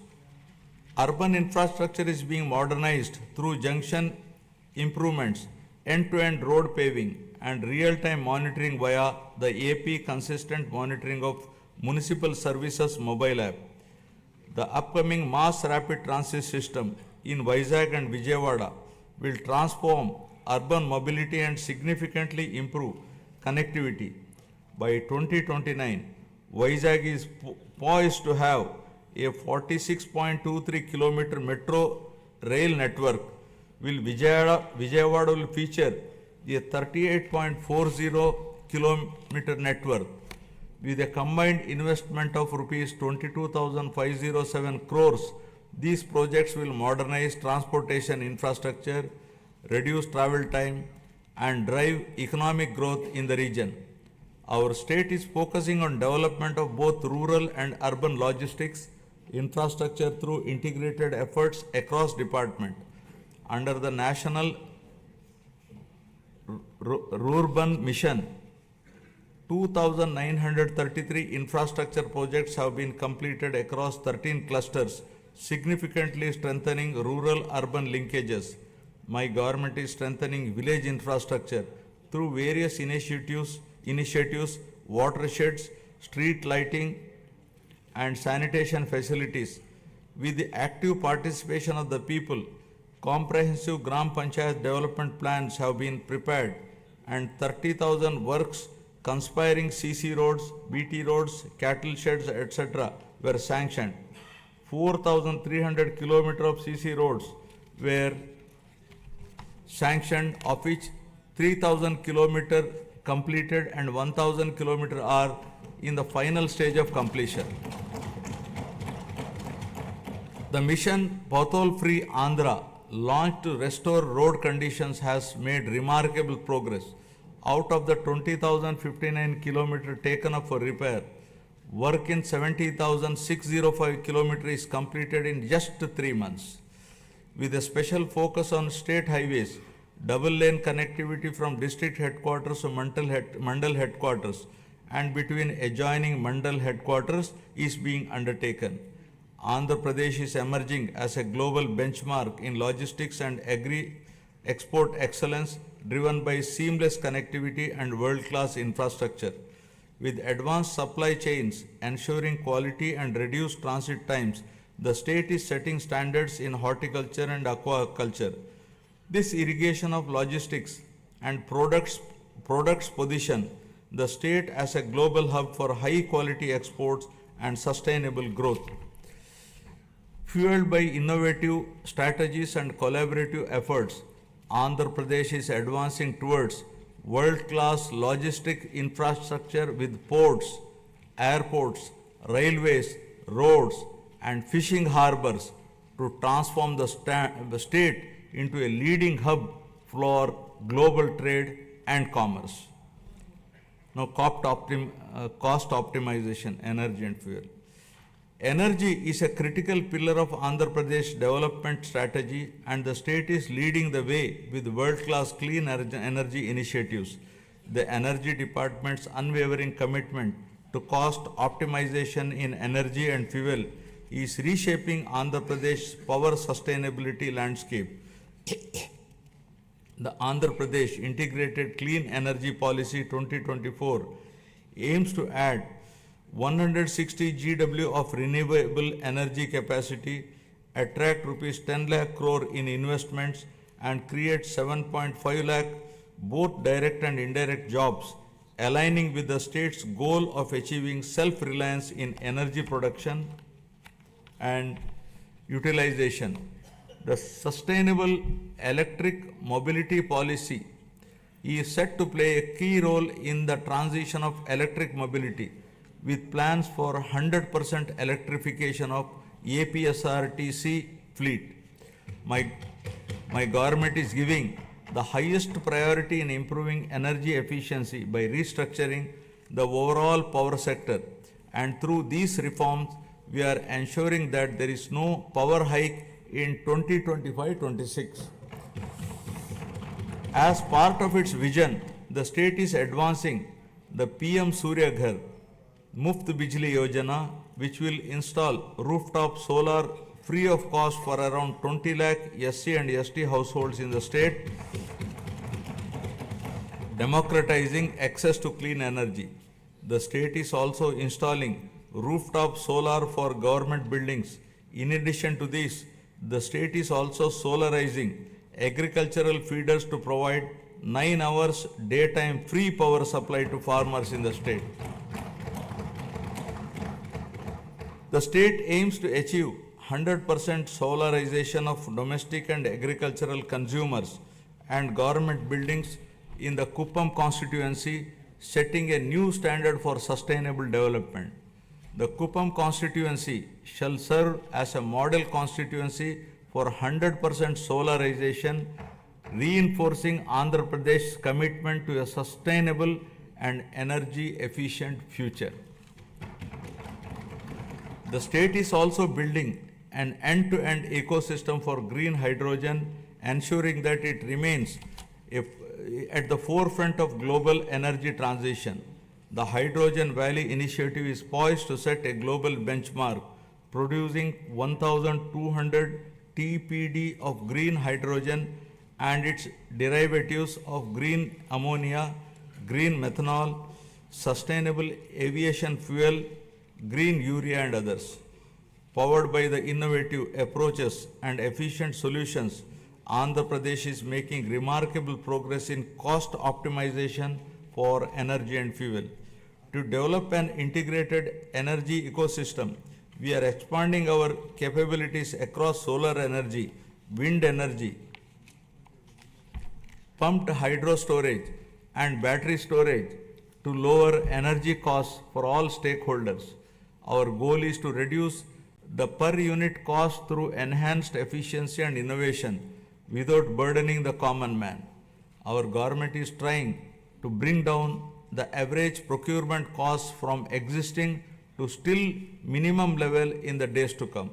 Urban infrastructure is being modernized through junction improvements, end-to-end road paving, and real-time monitoring via the AP Consistent Monitoring of Municipal Services mobile app. The upcoming mass rapid transit system in Vizag and Vijayawada will transform urban mobility and significantly improve connectivity. By 2029, Vizag is poised to have a 46.23 kilometer metro rail network will Vijayawada will feature a 38.40 kilometer network with a combined investment of rupees 22,507 crores. These projects will modernize transportation infrastructure, reduce travel time, and drive economic growth in the region. Our state is focusing on development of both rural and urban logistics infrastructure through integrated efforts across department. Under the National Rural Mission, 2,933 infrastructure projects have been completed across 13 clusters, significantly strengthening rural-urban linkages. My government is strengthening village infrastructure through various initiatives, watersheds, street lighting, and sanitation facilities. With the active participation of the people, comprehensive Gram Panchayat development plans have been prepared and 30,000 works conspiring CC roads, BT roads, cattle sheds, etc. were sanctioned. 4,300 kilometers of CC roads were sanctioned, of which 3,000 kilometers completed and 1,000 kilometers are in the final stage of completion. The mission Pothole Free Andhra, launched to restore road conditions, has made remarkable progress. Out of the 20,059 kilometers taken up for repair, work in 70,605 kilometers is completed in just 3 months. With a special focus on state highways, double lane connectivity from district headquarters to Mandal headquarters and between adjoining Mandal headquarters is being undertaken. Andhra Pradesh is emerging as a global benchmark in logistics and agri-export excellence, driven by seamless connectivity and world-class infrastructure. With advanced supply chains ensuring quality and reduced transit times, the state is setting standards in horticulture and aquaculture. This irrigation of logistics and products position the state as a global hub for high-quality exports and sustainable growth. Fueled by innovative strategies and collaborative efforts, Andhra Pradesh is advancing towards world-class logistic infrastructure with ports, airports, railways, roads, and fishing harbors to transform the state into a leading hub for global trade and commerce. Now, cost optimization, energy and fuel. Energy is a critical pillar of Andhra Pradesh development strategy, and the state is leading the way with world-class clean energy initiatives. The Energy Department's unwavering commitment to cost optimization in energy and fuel is reshaping Andhra Pradesh's power sustainability landscape. The Andhra Pradesh Integrated Clean Energy Policy 2024 aims to add 160 GW of renewable energy capacity, attract rupees 10 lakh crore in investments, and create 7.5 lakh both direct and indirect jobs, aligning with the state's goal of achieving self-reliance in energy production and utilization. The Sustainable Electric Mobility Policy is set to play a key role in the transition of electric mobility, with plans for 100% electrification of APSRTC fleet. My government is giving the highest priority in improving energy efficiency by restructuring the overall power sector, and through these reforms, we are ensuring that there is no power hike in 2025-26. As part of its vision, the state is advancing the PM Surya Ghar Muft Bijli Yojana, which will install rooftop solar free of cost for around 20 lakh SC and ST households in the state, democratizing access to clean energy. The state is also installing rooftop solar for government buildings. In addition to this, the state is also solarizing agricultural feeders to provide 9 hours daytime free power supply to farmers in the state. The state aims to achieve 100% solarization of domestic and agricultural consumers and government buildings in the Kuppam constituency, setting a new standard for sustainable development. The Kuppam constituency shall serve as a model constituency for 100% solarization, reinforcing Andhra Pradesh's commitment to a sustainable and energy efficient future. The state is also building an end-to-end ecosystem for green hydrogen, ensuring that it remains at the forefront of global energy transition. The Hydrogen Valley initiative is poised to set a global benchmark, producing 1,200 TPD of green hydrogen and its derivatives of green ammonia, green methanol, sustainable aviation fuel, green urea and others. Powered by the innovative approaches and efficient solutions, Andhra Pradesh is making remarkable progress in cost optimization for energy and fuel. To develop an integrated energy ecosystem, we are expanding our capabilities across solar energy, wind energy, pumped hydro storage, and battery storage to lower energy costs for all stakeholders. Our goal is to reduce the per unit cost through enhanced efficiency and innovation without burdening the common man. Our government is trying to bring down the average procurement costs from existing to still minimum level in the days to come.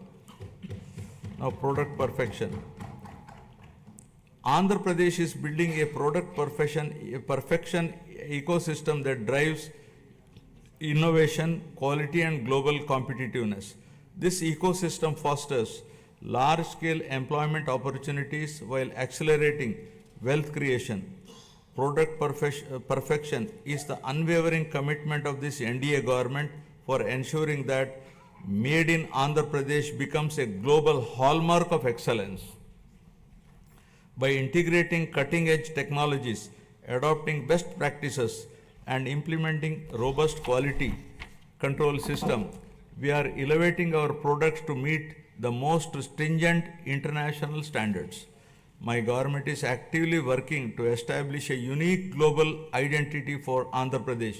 Now, product perfection. Andhra Pradesh is building a product perfection ecosystem that drives innovation, quality and global competitiveness. This ecosystem fosters large-scale employment opportunities while accelerating wealth creation. Product perfection is the unwavering commitment of this NDA government for ensuring that Made in Andhra Pradesh becomes a global hallmark of excellence. By integrating cutting-edge technologies, adopting best practices, and implementing robust quality control system, we are elevating our products to meet the most stringent international standards. My government is actively working to establish a unique global identity for Andhra Pradesh,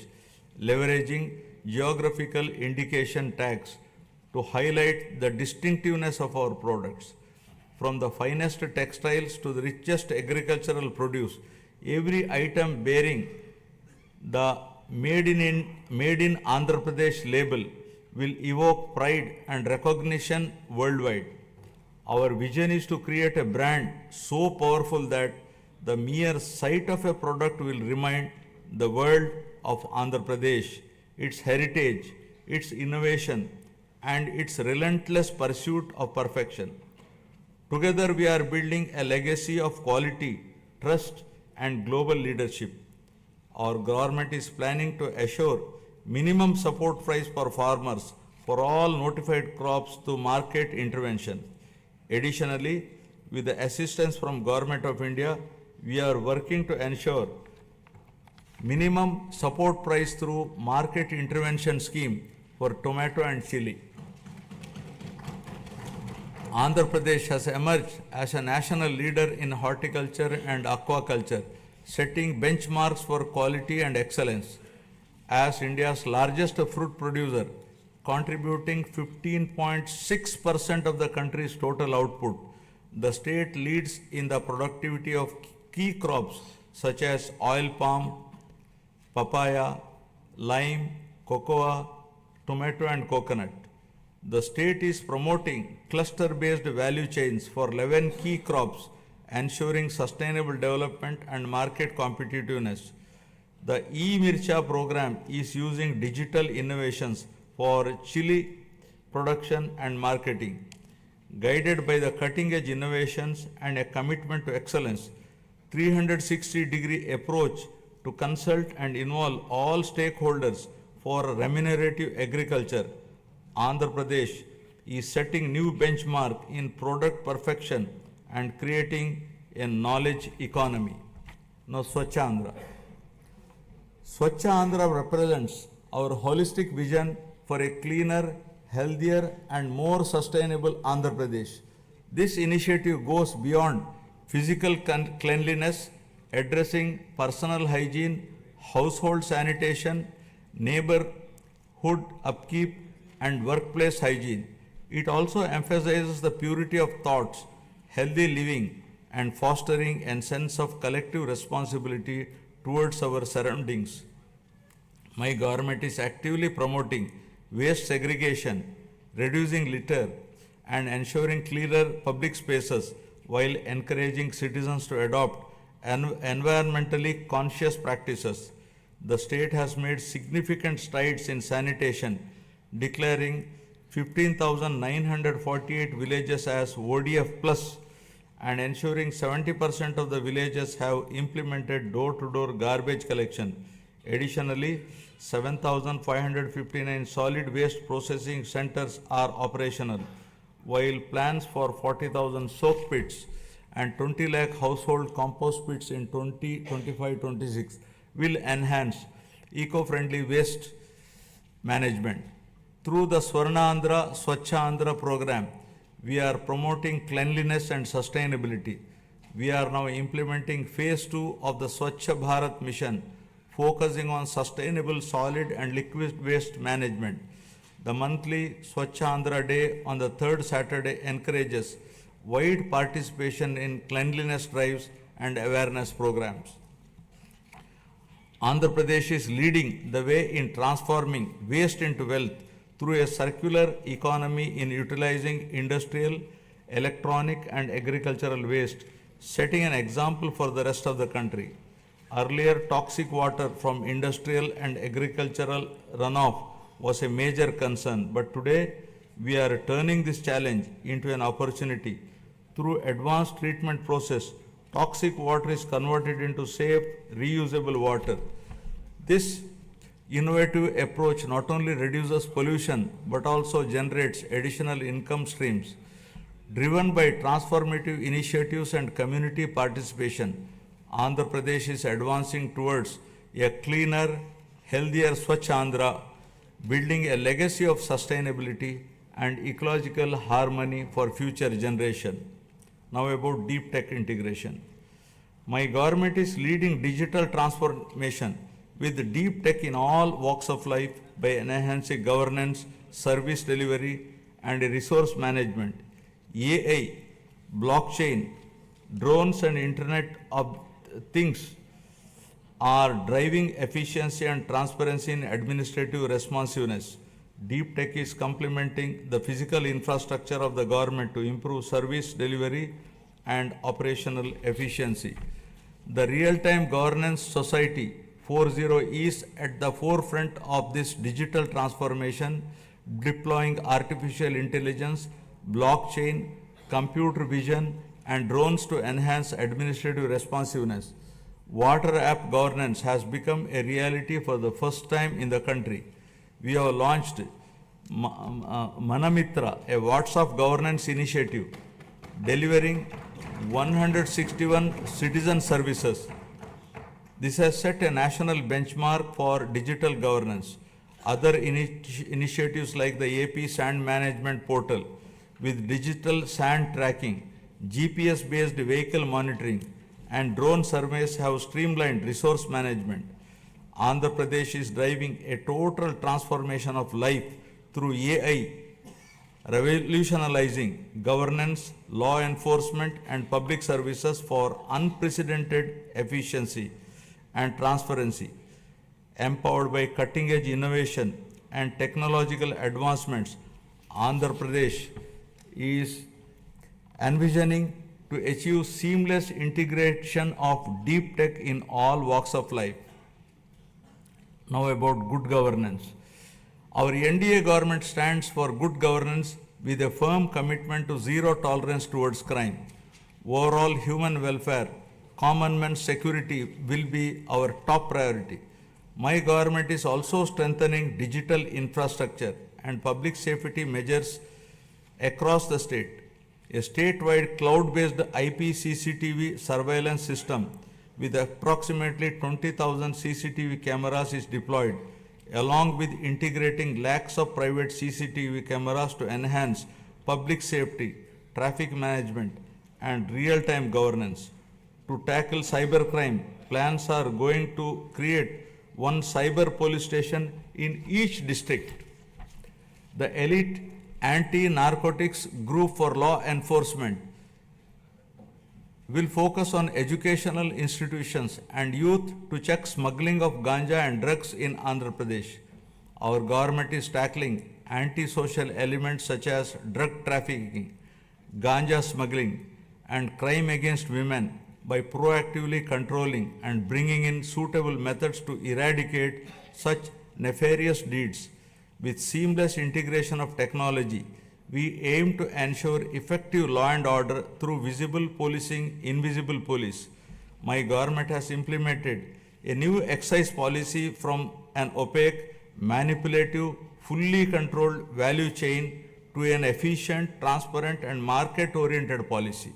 leveraging geographical indication tags to highlight the distinctiveness of our products. From the finest textiles to the richest agricultural produce, every item bearing the Made in Andhra Pradesh label will evoke pride and recognition worldwide. Our vision is to create a brand so powerful that the mere sight of a product will remind the world of Andhra Pradesh, its heritage, its innovation, and its relentless pursuit of perfection. Together, we are building a legacy of quality, trust, and global leadership. Our government is planning to assure minimum support price for farmers for all notified crops through market intervention. Additionally, with the assistance from Government of India, we are working to ensure minimum support price through market intervention scheme for tomato and chili. Andhra Pradesh has emerged as a national leader in horticulture and aquaculture, setting benchmarks for quality and excellence. As India's largest fruit producer, contributing 15.6% of the country's total output, the state leads in the productivity of key crops such as oil palm, papaya, lime, cocoa, tomato and coconut. The state is promoting cluster-based value chains for 11 key crops, ensuring sustainable development and market competitiveness. The e-Mircha program is using digital innovations for chili production and marketing. Guided by the cutting-edge innovations and a commitment to excellence, 360-degree approach to consult and involve all stakeholders for remunerative agriculture, Andhra Pradesh is setting new benchmark in product perfection and creating a knowledge economy. Now, Swachh Andhra. Swachh Andhra represents our holistic vision for a cleaner, healthier, and more sustainable Andhra Pradesh. This initiative goes beyond physical cleanliness, addressing personal hygiene, household sanitation, neighborhood upkeep, and workplace hygiene. It also emphasizes the purity of thoughts, healthy living, and fostering a sense of collective responsibility towards our surroundings. My government is actively promoting waste segregation, reducing litter, and ensuring cleaner public spaces while encouraging citizens to adopt environmentally conscious practices. The state has made significant strides in sanitation, declaring 15,948 villages as ODF plus and ensuring 70% of the villages have implemented door-to-door garbage collection. Additionally, 7,559 solid waste processing centers are operational, while plans for 40,000 soak pits and 20 lakh household compost pits in 2025-26 will enhance eco-friendly waste management. Through the Swachh Andhra program, we are promoting cleanliness and sustainability. We are now implementing phase 2 of the Swachh Bharat mission, focusing on sustainable solid and liquid waste management. The monthly Swachh Andhra Day on the third Saturday encourages wide participation in cleanliness drives and awareness programs. Andhra Pradesh is leading the way in transforming waste into wealth through a circular economy in utilizing industrial, electronic, and agricultural waste, setting an example for the rest of the country. Earlier, toxic water from industrial and agricultural runoff was a major concern, but today we are turning this challenge into an opportunity. Through advanced treatment process, toxic water is converted into safe, reusable water. This innovative approach not only reduces pollution but also generates additional income streams. Driven by transformative initiatives and community participation, Andhra Pradesh is advancing towards a cleaner, healthier Swachh Andhra, building a legacy of sustainability and ecological harmony for future generation. Now about deep tech integration. My government is leading digital transformation with deep tech in all walks of life by enhancing governance, service delivery, and resource management. AI, blockchain, drones, and Internet of Things are driving efficiency and transparency in administrative responsiveness. Deep tech is complementing the physical infrastructure of the government to improve service delivery and operational efficiency. The Real-Time Governance Society 4.0 is at the forefront of this digital transformation, deploying artificial intelligence, blockchain, computer vision, and drones to enhance administrative responsiveness. Water app governance has become a reality for the first time in the country. We have launched Manamitra, a WhatsApp governance initiative, delivering 161 citizen services. This has set a national benchmark for digital governance. Other initiatives like the AP Sand Management Portal with digital sand tracking, GPS-based vehicle monitoring, and drone surveys have streamlined resource management. Andhra Pradesh is driving a total transformation of life through AI, revolutionizing governance, law enforcement, and public services for unprecedented efficiency and transparency. Empowered by cutting-edge innovation and technological advancements, Andhra Pradesh is envisioning to achieve seamless integration of deep tech in all walks of life. Now about good governance. Our NDA government stands for good governance with a firm commitment to zero tolerance towards crime. Overall human welfare, common man's security will be our top priority. My government is also strengthening digital infrastructure and public safety measures across the state. A statewide cloud-based IP CCTV surveillance system with approximately 20,000 CCTV cameras is deployed, along with integrating lakhs of private CCTV cameras to enhance public safety, traffic management, and real-time governance. To tackle cybercrime, plans are going to create one cyber police station in each district. The elite anti-narcotics group for law enforcement will focus on educational institutions and youth to check smuggling of ganja and drugs in Andhra Pradesh. Our government is tackling anti-social elements such as drug trafficking, ganja smuggling, and crime against women by proactively controlling and bringing in suitable methods to eradicate such nefarious deeds. With seamless integration of technology, we aim to ensure effective law and order through visible policing, invisible police. My government has implemented a new excise policy from an opaque, manipulative, fully controlled value chain to an efficient, transparent, and market-oriented policy.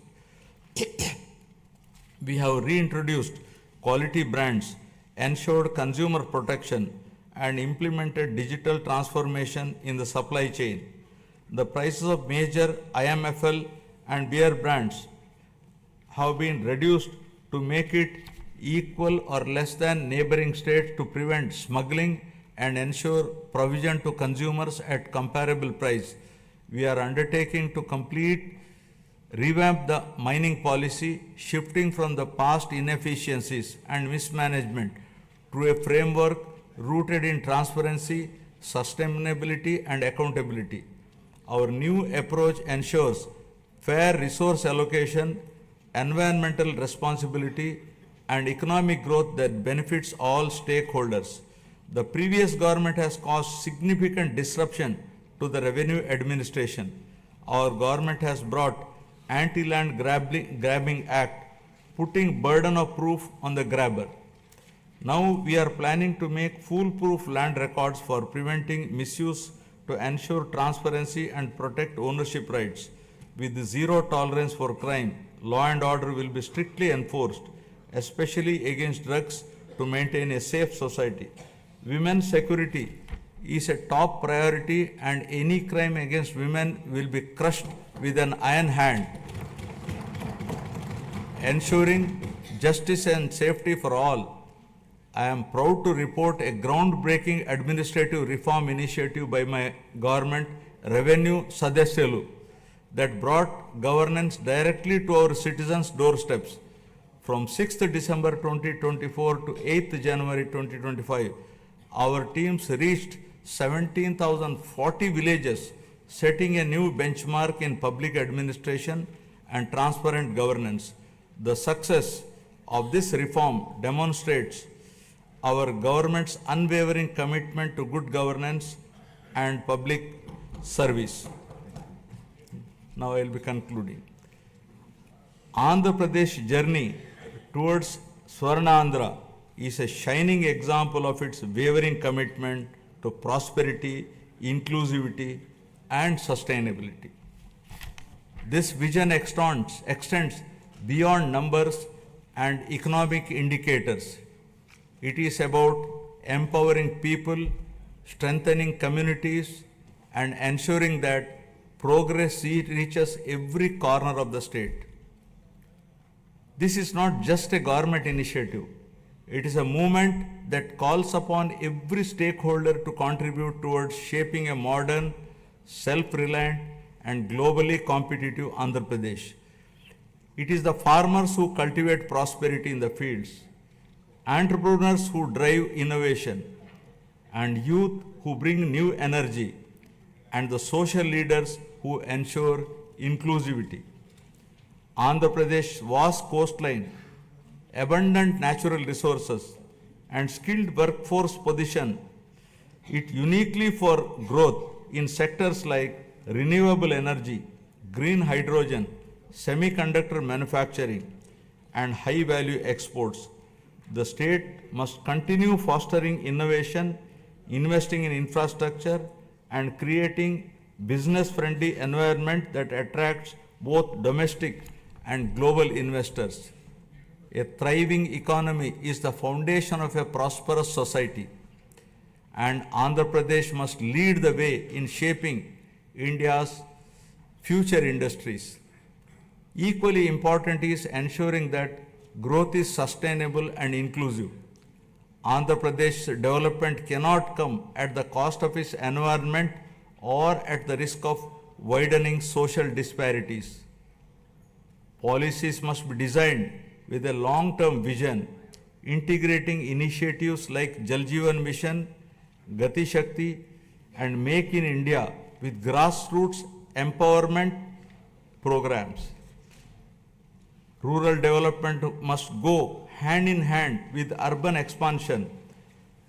We have reintroduced quality brands, ensured consumer protection, and implemented digital transformation in the supply chain. The prices of major IMFL and beer brands have been reduced to make it equal or less than neighboring states to prevent smuggling and ensure provision to consumers at comparable price. We are undertaking to revamp the mining policy, shifting from the past inefficiencies and mismanagement to a framework rooted in transparency, sustainability, and accountability. Our new approach ensures fair resource allocation, environmental responsibility, and economic growth that benefits all stakeholders. The previous government has caused significant disruption to the revenue administration. Our government has brought Anti-Land Grabbing Act, putting burden of proof on the grabber. Now we are planning to make foolproof land records for preventing misuse to ensure transparency and protect ownership rights. With zero tolerance for crime, law and order will be strictly enforced, especially against drugs, to maintain a safe society. Women's security is a top priority, and any crime against women will be crushed with an iron hand, ensuring justice and safety for all. I am proud to report a groundbreaking administrative reform initiative by my government, Revenue Sadasyalu, that brought governance directly to our citizens' doorsteps. From 6th December 2024 to 8th January 2025, our teams reached 17,040 villages, setting a new benchmark in public administration and transparent governance. The success of this reform demonstrates our government's unwavering commitment to good governance and public service. Now I will be concluding. Andhra Pradesh journey towards Swachh Andhra is a shining example of its wavering commitment to prosperity, inclusivity, and sustainability. This vision extends beyond numbers and economic indicators. It is about empowering people, strengthening communities, and ensuring that progress reaches every corner of the state. This is not just a government initiative. It is a movement that calls upon every stakeholder to contribute towards shaping a modern, self-reliant, and globally competitive Andhra Pradesh. It is the farmers who cultivate prosperity in the fields, entrepreneurs who drive innovation, and youth who bring new energy, and the social leaders who ensure inclusivity. Andhra Pradesh's vast coastline, abundant natural resources, and skilled workforce position it uniquely for growth in sectors like renewable energy, green hydrogen, semiconductor manufacturing, and high-value exports. The state must continue fostering innovation, investing in infrastructure, and creating business-friendly environment that attracts both domestic and global investors. A thriving economy is the foundation of a prosperous society, and Andhra Pradesh must lead the way in shaping India's future industries. Equally important is ensuring that growth is sustainable and inclusive. Andhra Pradesh's development cannot come at the cost of its environment or at the risk of widening social disparities. Policies must be designed with a long-term vision, integrating initiatives like Jal Jeevan Mission, Gati Shakti, and Make in India with grassroots empowerment programs. Rural development must go hand in hand with urban expansion,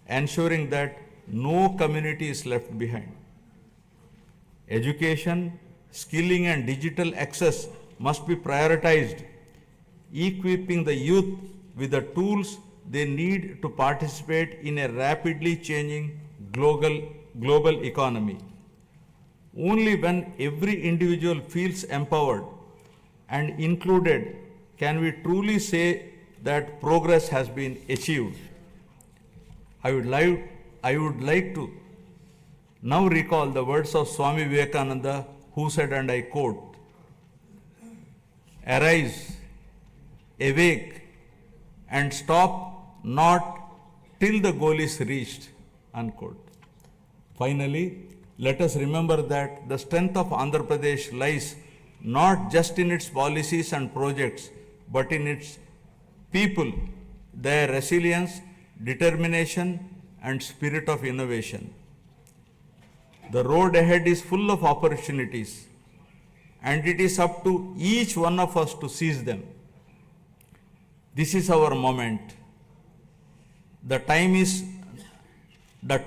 ensuring that no community is left behind. Education, skilling, and digital access must be prioritized, equipping the youth with the tools they need to participate in a rapidly changing global economy. Only when every individual feels empowered and included can we truly say that progress has been achieved. I would like to now recall the words of Swami Vivekananda, who said, and I quote, "Arise, awake, and stop not till the goal is reached," unquote. Finally, let us remember that the strength of Andhra Pradesh lies not just in its policies and projects, but in its people, their resilience, determination, and spirit of innovation. The road ahead is full of opportunities, and it is up to each one of us to seize them. This is our moment. The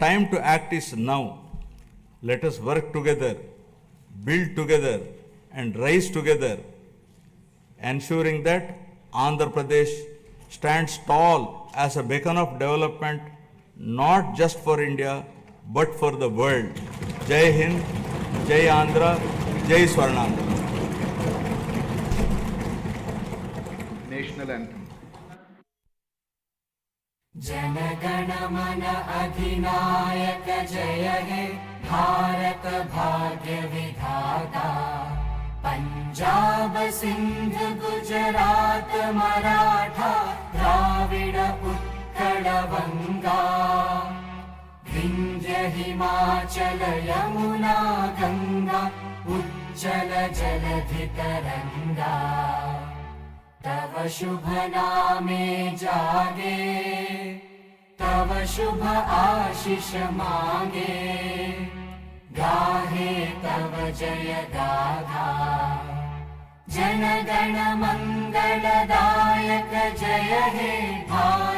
time to act is now. Let us work together, build together, and rise together, ensuring that Andhra Pradesh stands tall as a beacon of development, not just for India, but for the world. Jai Hind, Jai Andhra, Jai Swarnandhra.
National anthem.
जनगण मन अधिनायक जय हे भारत भाग्य विधाता पंजाब सिंध गुजरात मराठा द्राविड उत्कल बंगा विंध्य हिमाचल यमुना गंगा उज्जल जलधि तरंगा तव शुभ नामे जागे तव शुभ आशीष मांगे गाहे तव जय गाथा जन गण मंगलदायक जय हे भारत